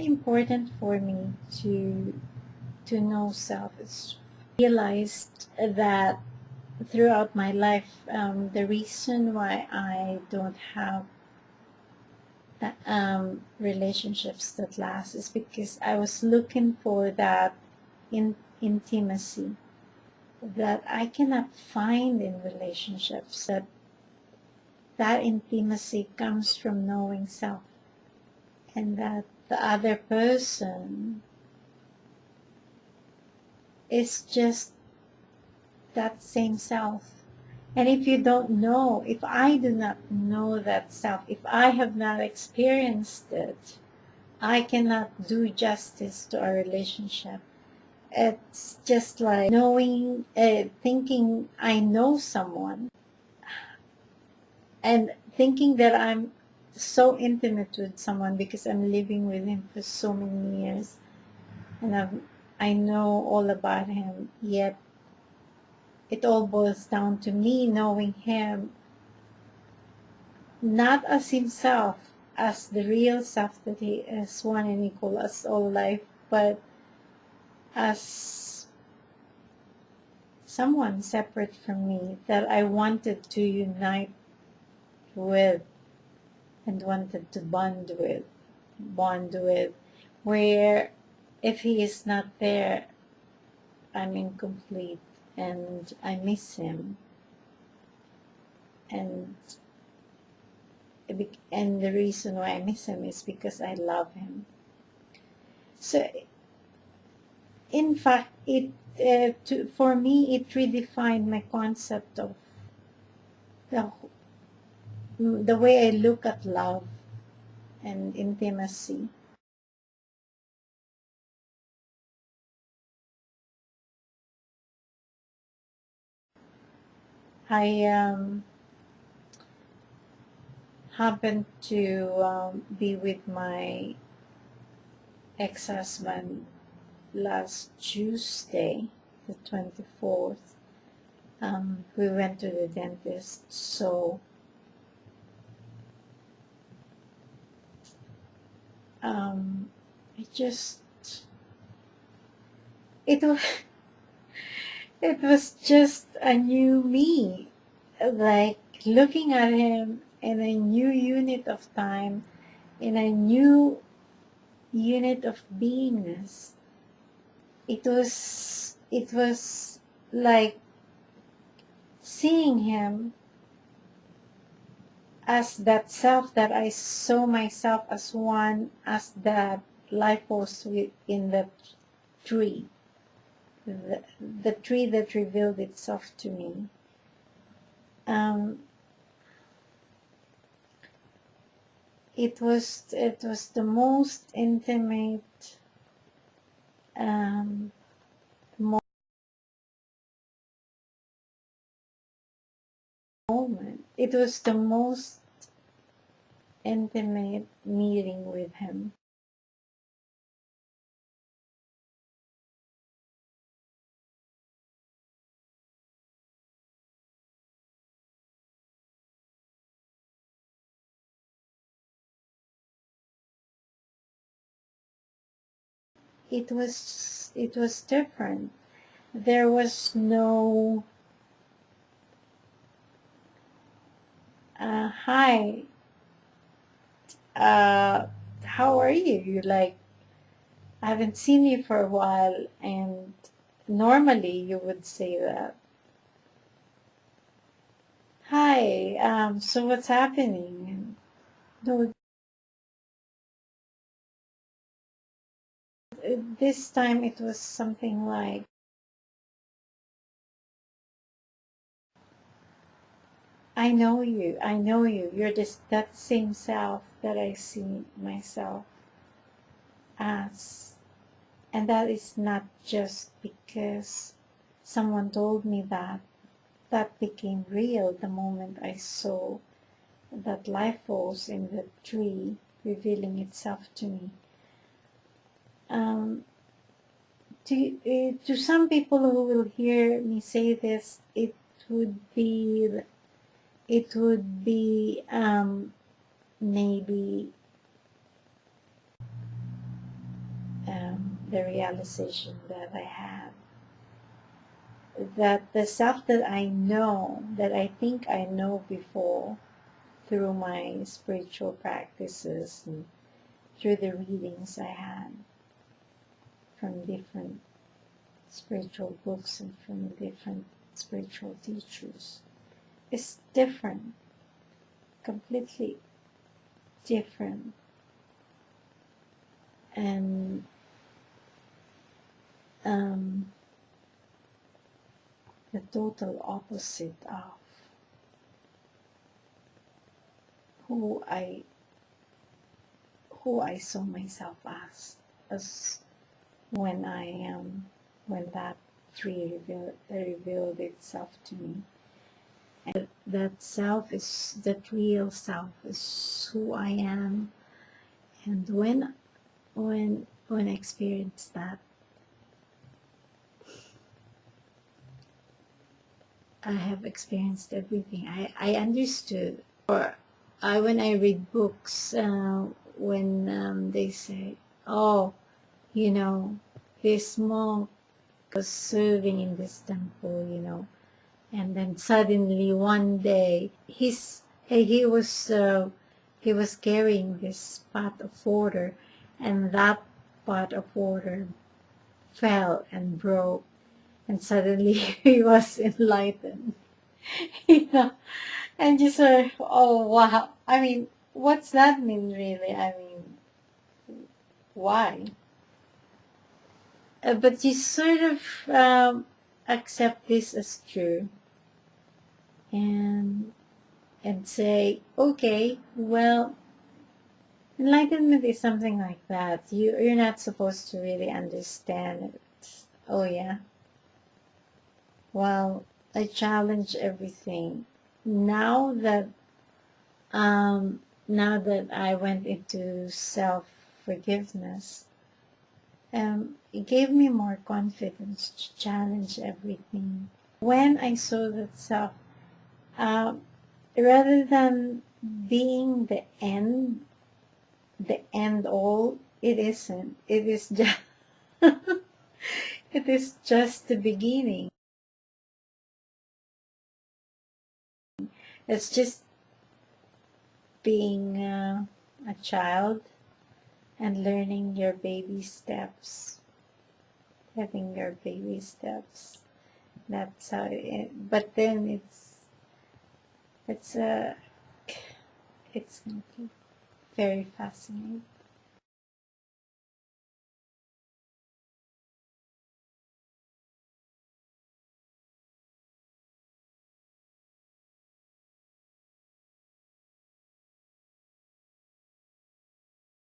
important for me to know self. It's realized that throughout my life, the reason why I don't have relationships that last is because I was looking for that intimacy that I cannot find in relationships. That intimacy comes from knowing self, and that the other person is just that same self. And if you don't know, if I do not know that self, if I have not experienced it, I cannot do justice to our relationship. It's just like knowing, thinking I know someone and thinking that I'm so intimate with someone because I'm living with him for so many years and I know all about him, yet it all boils down to me knowing him not as himself, as the real self that he is, one and equal as all life, but as someone separate from me that I wanted to unite with and wanted to bond with, where if he is not there, I'm incomplete and I miss him. And the reason why I miss him is because I love him. So in fact, for me, it redefined my concept of the way I look at love and intimacy. I happened to be with my ex-husband last Tuesday, the 24th. We went to the dentist, so it just, it was, it was just a new me, like looking at him in a new unit of time, in a new unit of beingness. It was like seeing him as that self that I saw myself as one, as that life force in the tree, the tree that revealed itself to me. It was the most intimate moment. It was the most intimate meeting with him. It was different. There was no hi, how are you? You're like, I haven't seen you for a while, and normally you would say that. Hi, so what's happening? And no, this time it was something like, I know you, you're that same self that I see myself as. And that is not just because someone told me that. That became real the moment I saw that life force in the tree revealing itself to me. To some people who will hear me say this, it would be maybe the realization that I had, that the self that I know, that I think I know before, through my spiritual practices and through the readings I had from different spiritual books and from different spiritual teachers, is different, completely different, and the total opposite of who I saw myself as when when that tree revealed itself to me. And that self is, that real self is who I am. And when I experienced that, I have experienced everything. I understood, or when I read books, when they say, oh, you know, this monk was serving in this temple, you know, and then suddenly one day he was carrying this pot of water, and that pot of water fell and broke, and suddenly he was enlightened. You know, and just oh wow. I mean, what's that mean really? I mean, why? But you sort of accept this as true, and say, okay, well, enlightenment is something like that. You're not supposed to really understand it. Oh yeah. Well, I challenge everything. Now that I went into self-forgiveness, it gave me more confidence to challenge everything. When I saw that self, rather than being the end all, it isn't. It is just it is just the beginning. It's just being a child and learning your baby steps, having your baby steps. That's how it, but then it's it's very fascinating.